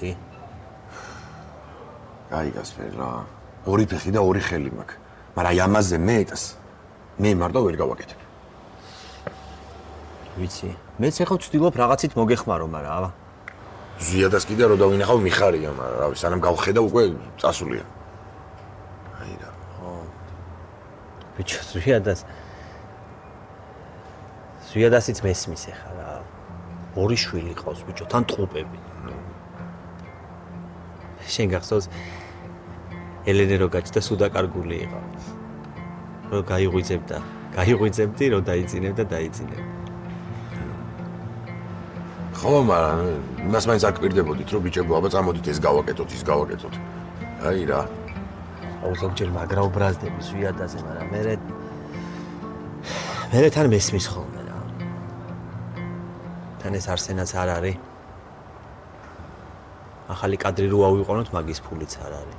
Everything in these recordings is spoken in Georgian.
ვიცი. გაიგას ფერ რა. ორი ფეხი და ორი ხელი მაქვს. მაგრამ ამაზე მეტს მე მარტო ვერ გავაკეთებ. ვიცი. მეც ახლა ვცდილობ რაღაცით მოგეხმარო, მაგრამ აბა. ზიადას კიდე რო დავინახავ მიხარია, მაგრამ რავი, სანამ გავხედავ უკვე წასულია. აი რა. ბიჭო, ზიადასიც მესმის ახლა რა. ორი შვილი ყავს ბიჭო, თან ტყუპები. შენ გახსოვს ელენე რო გაჩნდა სუდაკარგული იყო. რო გაიღვიძებდი, რო დაიძინებ. ხო, მაგრამ იმას მაინც არ კვირდებოდით, რომ ბიჭებო, აბა წამოდით ეს გავაკეთოთ, ის გავაკეთოთ. აი რა. აუ ზოგჯერ მაგრა უბრაზდები ზვიადაზე, მაგრამ მე თან მესმის ხოლმე რა. თან ეს არსენაც არ არის. ახალი კადრი რო ავიყვანოთ, მაგის ფულიც არ არის.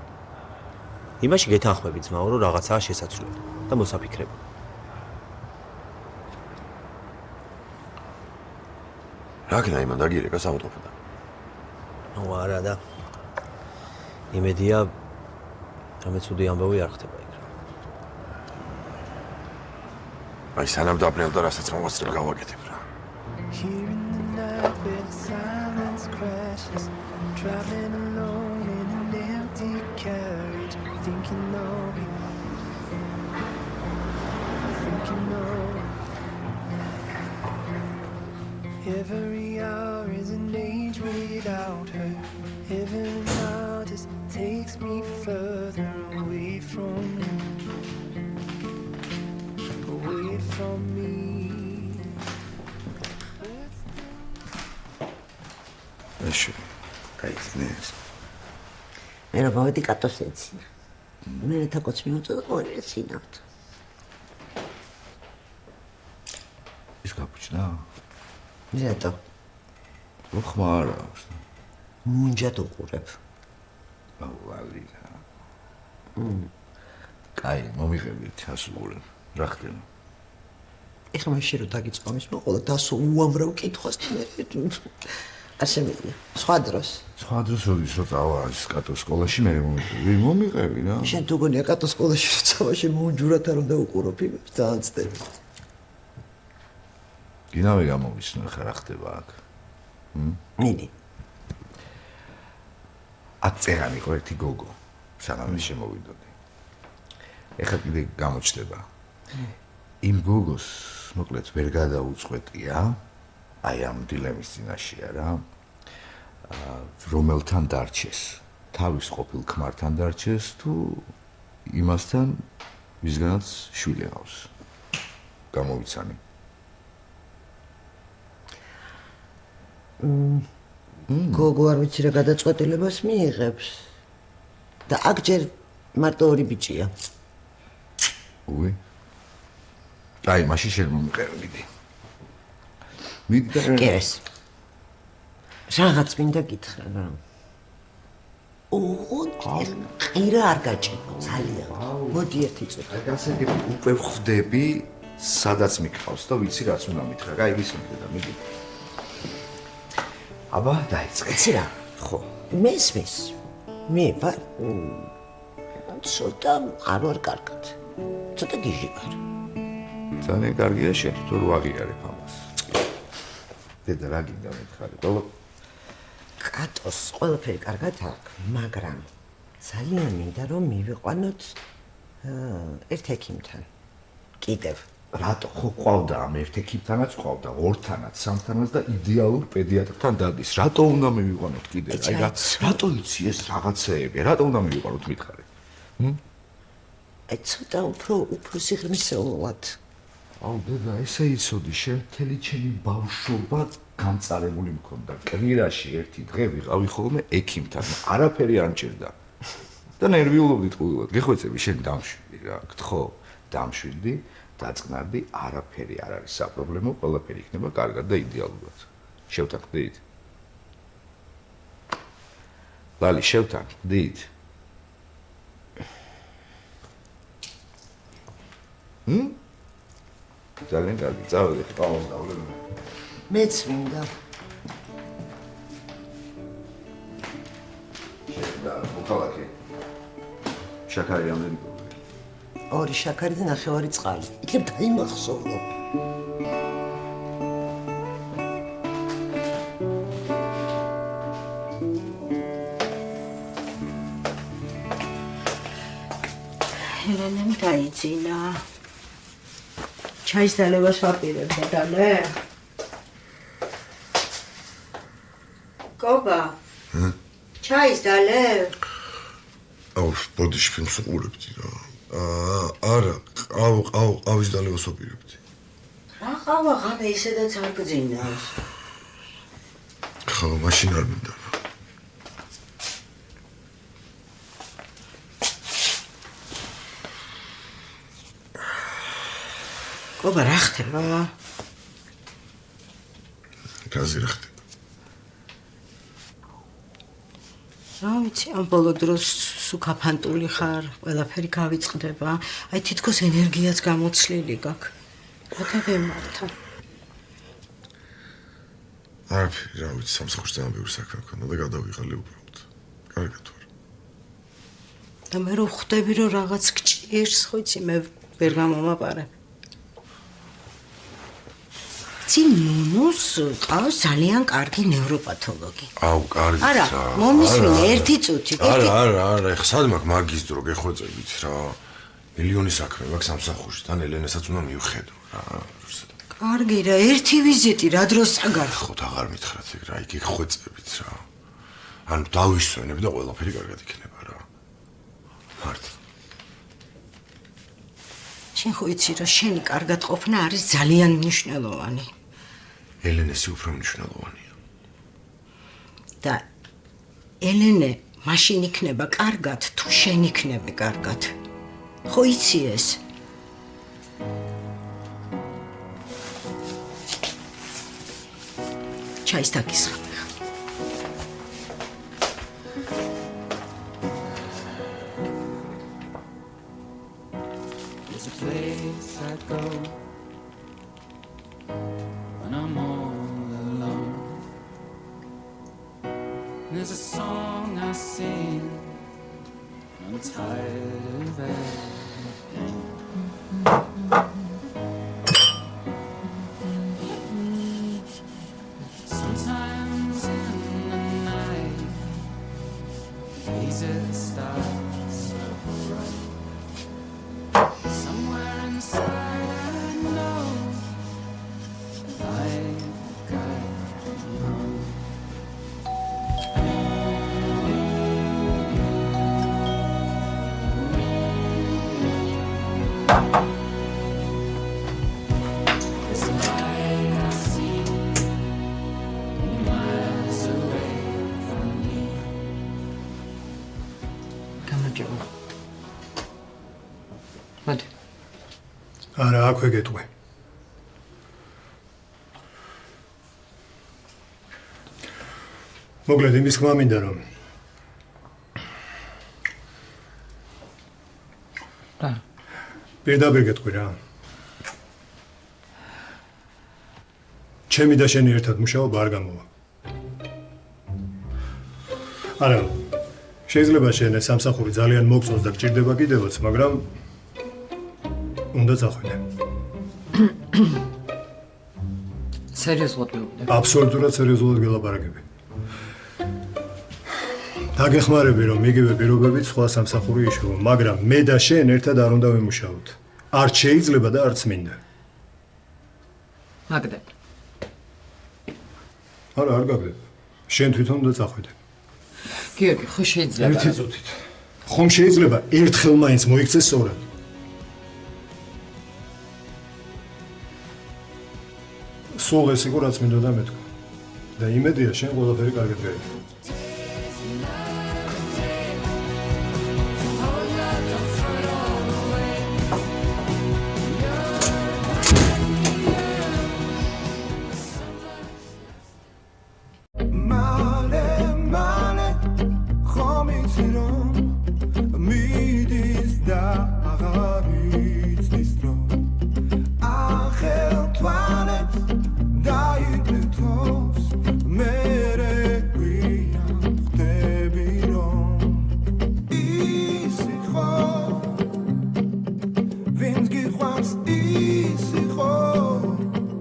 იმაში გეთანხმები ძმაო, რომ რაღაცაა შესაძლებელი და მოსაფიქრებელი. რაკნა იმან დაგირეკა სამოთოფოდან. ნუ არა და იმედია რამე ცუდი ამბავი არ ხდება იქ. აი სანამ დაბნელდა რასაც მოვასწრებ გავაკეთებ რა. Traveling alone in an empty carriage, thinking of you, Every hour is an age without her. Every now just takes me further away from you, away from me. Გაიცნეს. მე რა მოვედი კატოს ეცინა. მე თაკოც მიუწოდა მოეცინავთ. ის გაფუჭდა? ზეთო. ხმარა აქვს. მუნჯად უყურებ. ავალია. კაი, მომიღებით ასული. რა ხდება? ეხლა მაშინ რომ დაგიწყო ის მოყოლა დასო უამრავ კითხვას მე. ასემია. სხვა დროს როდის რო წავა ის კატოს სკოლაში მე მომიყევი რა. შენ თუ გონია კატოს სკოლაში რო წავა შენ მუნჯურად არ უნდა უყურო ფილმებს ძალიან ცდები. გინავე გამოვიცნო ხა რა ხდება აქ. მიდი. აწერანი ხო ერთი გოგო. სანამ შემოვიდოდი. ეხლა კიდე გამოჩდება. იმ გოგოს მოკლედ ვერ გადაუწყვეტია. აი ამ დილემის წინაშეა რა. რომელთან დარჩეს? თავის ყოფილ ქმართან დარჩეს თუ იმასთან ვისგანაც შვილი ჰყავს? გამოვიცანი. გოგო არ ვიცი რა გადაწყვეტილებას მიიღებს. და აქ ჯერ მარტო ორი ბიჭია. უი. აი, მაშინ შენ მომიყევი მიდი. კერეს. რაღაც მინდა გითხრა რა. ყირა არ გაჭირო ძალიან. მოდი ერთი წუთი. გასაგები უკვე ხვდები, სადაც მიყავს და ვიცი რაც უნდა მითხრა. კაი, გისმენთ და მიდი. აბა, დაიწყე. იცი რა? ხო. მესმის. მე ვარ. ცოტა არ ვარ კარგად. ცოტა გიჟი ვარ. ძალიან კარგია შენ თუ რო აღიარებ ამას. დედა რა გინდა მითხარი? კატოს ყველაფერი კარგად აქვს, მაგრამ ძალიან მინდა რომ მივიყვანოთ ერთ ექიმთან. კიდევ. რატო ხო ყავდა ამ ერთ ექიმთანაც ყავდა, ორთანაც, სამთანაც და идеალურ პედიატრთან დადის. რატო უნდა მივიყვანოთ კიდე? აი რატო იცი ეს რაღაცეები? რატო უნდა მივიყვანოთ მითხარი? აი ცოტა უფრო სიღრმისეულად. აუ დედა, ესე იცოდი, შენ მთელი ჩემი ბავშვობა განწარებული მქონდა. კვირაში ერთი დღე ვიყავი ხოლმე ექიმთან, არაფერი არ მჭირდა. და ნერვიულობდი ტყუილად. გეხვეწები შენ დამშვიდი რა, გთხოვ, დამშვიდი, დაწყნარდი, არაფერი არ არის საპრობლემო, ყველაფერი იქნება კარგად და იდეალურად. შევთანხმდით? ლალი, შევთანხმდით? ძალიან კარგი, წავედი, პაუზა დავლებინე. მეც მინდა. და მოქალაქე. შაქარი რამდენი გქონდა? 2 შაქარი და 9 წყალი. იქნებ დაიმახსოვლო. ელენემ დაიძინა. ჩაის დალევას ვაპირებ დადალე. კობა. ჩაის დალევ. აუ, ბოდიში ფილმს უყურებდი რა. არა, ყავის დალევას ვაპირებდი. რა ყავა ღამე ისედაც არ გძინავს. ხო, მაშინ არ მინდა. კობა რა ხდება? რაზე რა ხდება? რა ვიცი, ამ ბოლო დროს სუკაფანტული ხარ, ყველაფერი გავიწყდება. აი თითქოს ენერგიაც გამოცლილი გაქვს. რა დაგემართა? არაფერი, რა ვიცი, სამსახურში ძალიან ბევრი საქმე მქონდა და გადავიღალე უბრალოდ. კარგად ვარ. და მე რო ხვდები რომ რაღაც გჭირს, ხო იცი, მე ვერ გამომაპარებ. ნუნუს ყავს ძალიან კარგი ნევროპათოლოგი. აუ, კარგი რა. არა, მომისმინე ერთი წუთი. არა, ეხლა სად მაქვს მაგის დრო გეხვეწებით რა. მილიონი საქმე მაქვს სამსახურში, თან ელენესაც უნდა მივხედო რა. კარგი რა, ერთი ვიზიტი რა დროს წაგარხოთ? აღარ მითხრათ ეგ რა, იქ ხვეწებით რა. ანუ დავისვენებ და ყველაფერი კარგად იქნება რა. მარტო. შენ ხო იცი რომ შენი კარგად ყოფნა არის ძალიან მნიშვნელოვანი. ელენესი უფრო მნიშვნელოვანია. და ელენე მაშინ იქნება კარგად, თუ შენ იქნები კარგად. ხო იცი ეს? ჩაის დაგისხა. There's a place I go when I'm all alone. There's a song I sing when I'm tired of everything. Sometimes in the night, Jesus starts so bright. Somewhere inside I know I got you home. This light I see many miles away from me. გამარჯობა. მოდი. არა, აქვე გეტყვი. მოკლედ იმის თქმა მინდა რომ რა? პირდაპირ გეტყვი რა. ჩემი და შენი ერთად მუშაობა არ გამოვა. არა, შეიძლება შენ ეს სამსახური ძალიან მოგწონს და გჭირდება კიდევაც, მაგრამ უნდა წახვიდე. სერიოზულად მივხვდი. აბსოლუტურად სერიოზულად გელაპარაკები. დაგეხმარები რომ იგივე პირობებით სხვა სამსახური იშოვო, მაგრამ მე და შენ ერთად არ უნდა ვიმუშაოთ. არც შეიძლება და არც მინდა. მაგდებ. არა, არ გაგდებ. შენ თვითონ უნდა წახვიდე. გიორგი, ხო შეიძლება. ერთი წუთით. ხომ შეიძლება ერთხელ მაინც მოიქცეს სწორად. სულ ეს იყო რაც მინდოდა მეთქვა. და იმედია შენ ყველაფერი კარგად გაიგო.